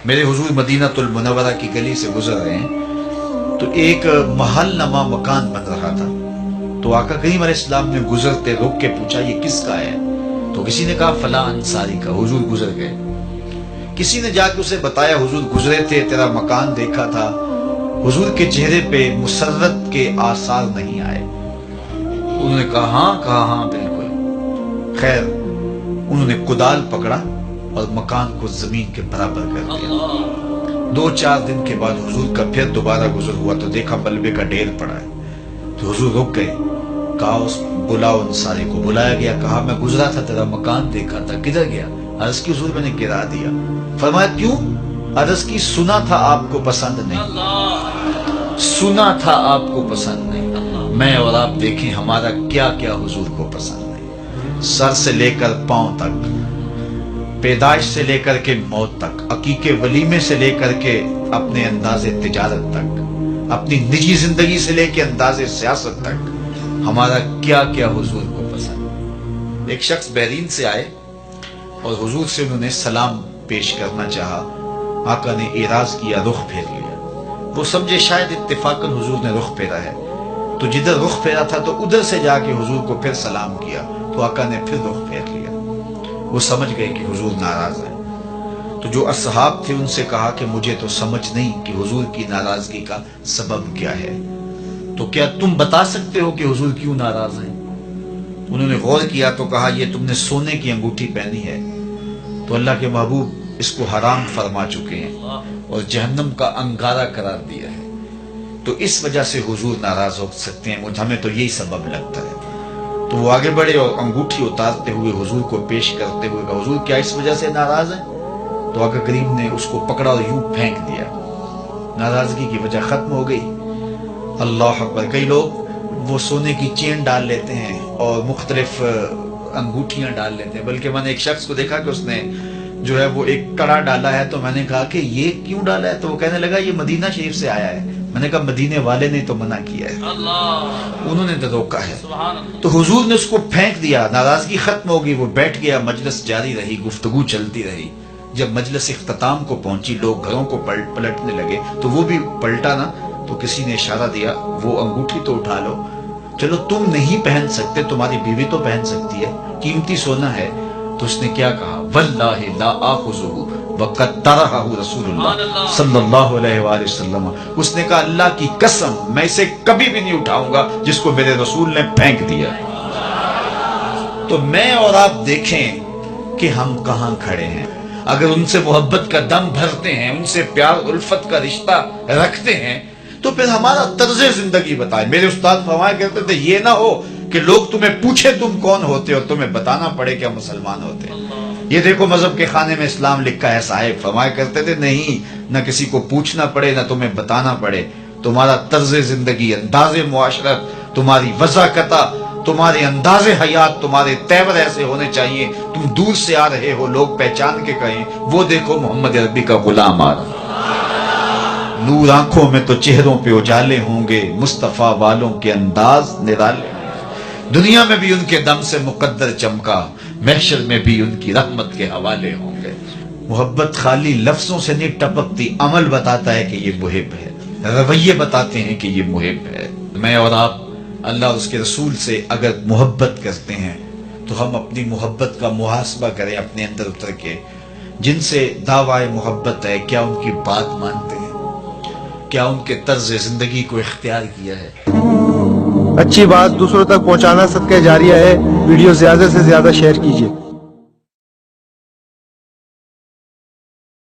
میرے حضور مدینہ المنورہ کی گلی سے گزر رہے ہیں تو ایک محل نما مکان بن رہا تھا. تو آقا کریم علیہ السلام نے گزرتے رک کے پوچھا یہ کس کا ہے؟ تو کسی نے کہا فلاں انصاری کا. حضور گزر گئے. کسی نے جا کے اسے بتایا حضور گزرے تھے، تیرا مکان دیکھا تھا. حضور کے چہرے پہ مسرت کے آثار نہیں آئے. انہوں نے کہا ہاں بالکل. خیر انہوں نے کدال پکڑا اور مکان کو زمین کے برابر کر دیا. 2-4 دن کے بعد حضور کا پھر دوبارہ گزر ہوا تو دیکھا ملبے کا ڈھیر پڑا ہے. تو حضور رک گئے. کہا اس بلاؤ انصاری کو. بلایا گیا. کہا میں گزرا تھا، تیرا مکان دیکھا تھا، کدھر گیا؟ عرض کی حضور میں نے گرا دیا. فرمایا کیوں؟ عرض کی سنا تھا آپ کو پسند نہیں، سنا تھا آپ کو پسند نہیں. میں اور آپ دیکھیں ہمارا کیا کیا حضور کو پسند نہیں. سر سے لے کر پاؤں تک، پیدائش سے لے کر کے موت تک، عقیقے ولیمے سے لے کر کے اپنے انداز تجارت تک، اپنی نجی زندگی سے لے کے انداز سیاست تک، ہمارا کیا کیا حضور کو پسند. ایک شخص بحرین سے آئے اور حضور سے انہوں نے سلام پیش کرنا چاہا. آقا نے اعراض کیا، رخ پھیر لیا. وہ سمجھے شاید اتفاقاً حضور نے رخ پھیرا ہے، تو جدھر رخ پھیرا تھا تو ادھر سے جا کے حضور کو پھر سلام کیا. تو آقا نے پھر رخ پھیر لیا. وہ سمجھ گئے کہ حضور ناراض ہے. تو جو اصحاب تھے ان سے کہا کہ مجھے تو سمجھ نہیں کہ حضور کی ناراضگی کا سبب کیا ہے، تو کیا تم بتا سکتے ہو کہ حضور کیوں ناراض ہیں؟ انہوں نے غور کیا تو کہا یہ تم نے سونے کی انگوٹھی پہنی ہے تو اللہ کے محبوب اس کو حرام فرما چکے ہیں اور جہنم کا انگارہ قرار دیا ہے، تو اس وجہ سے حضور ناراض ہو سکتے ہیں. ہمیں تو یہی سبب لگتا ہے. تو وہ آگے بڑھے اور انگوٹھی اتارتے ہوئے حضور کو پیش کرتے ہوئے کہا حضور کیا اس وجہ سے ناراض ہیں؟ تو آقا کریم نے اس کو پکڑا اور یوں پھینک دیا. ناراضگی کی وجہ ختم ہو گئی. اللہ اکبر. کئی لوگ وہ سونے کی چین ڈال لیتے ہیں اور مختلف انگوٹھیاں ڈال لیتے ہیں، بلکہ میں نے ایک شخص کو دیکھا کہ اس نے جو ہے وہ ایک کڑا ڈالا ہے. تو میں نے کہا کہ یہ کیوں ڈالا ہے؟ تو وہ کہنے لگا یہ مدینہ شریف سے آیا ہے. میں نے کہا مدینے والے نے تو منع کیا ہے، انہوں نے تو روکا ہے. تو حضور نے اس کو پھینک دیا. ناراضگی ختم ہو گئی. وہ بیٹھ گیا. مجلس جاری رہی، گفتگو چلتی رہی. جب مجلس اختتام کو پہنچی لوگ گھروں کو پلٹنے لگے تو وہ بھی پلٹا نا. تو کسی نے اشارہ دیا وہ انگوٹھی تو اٹھا لو. چلو تم نہیں پہن سکتے، تمہاری بیوی تو پہن سکتی ہے، قیمتی سونا ہے. تو اس نے کیا کہا؟ واللہ لا آخذہ وقد طرحہ رسول اللہ صلی اللہ علیہ وآلہ وسلم. اس نے کہا اللہ کی قسم میں اسے کبھی بھی نہیں اٹھاؤں گا جس کو میرے رسول نے پھینک دیا. تو میں اور آپ دیکھیں کہ ہم کہاں کھڑے ہیں. اگر ان سے محبت کا دم بھرتے ہیں، ان سے پیار الفت کا رشتہ رکھتے ہیں، تو پھر ہمارا طرز زندگی بتائیں. میرے استاد فرمایا کرتے تھے یہ نہ ہو کہ لوگ تمہیں پوچھے تم کون ہوتے اور تمہیں بتانا پڑے کہ ہم مسلمان ہوتے ہیں. یہ دیکھو مذہب کے خانے میں اسلام لکھا ہے صاحب. فرمایا کرتے تھے نہیں، نہ کسی کو پوچھنا پڑے نہ تمہیں بتانا پڑے. تمہارا طرز زندگی، انداز معاشرت، تمہاری وضاحت، تمہارے انداز حیات، تمہارے تیور ایسے ہونے چاہیے تم دور سے آ رہے ہو لوگ پہچان کے کہیں وہ دیکھو محمد عربی کا غلام آ رہا. نور آنکھوں میں تو چہروں پہ اجالے ہوں گے، مصطفیٰ والوں کے انداز نرالے. دنیا میں بھی ان کے دم سے مقدر چمکا، محشر میں بھی ان کی رحمت کے حوالے ہوں گے. محبت خالی لفظوں سے نہیں ٹپکتی، عمل بتاتا ہے کہ یہ محب ہے، رویے بتاتے ہیں کہ یہ محب ہے. میں اور آپ اللہ اور اس کے رسول سے اگر محبت کرتے ہیں تو ہم اپنی محبت کا محاسبہ کریں اپنے اندر اتر کے. جن سے دعوی محبت ہے کیا ان کی بات مانتے ہیں؟ کیا ان کے طرز زندگی کو اختیار کیا ہے؟ اچھی بات دوسروں تک پہنچانا صدقہ جاریہ ہے. ویڈیو زیادہ سے زیادہ شیئر کیجیے.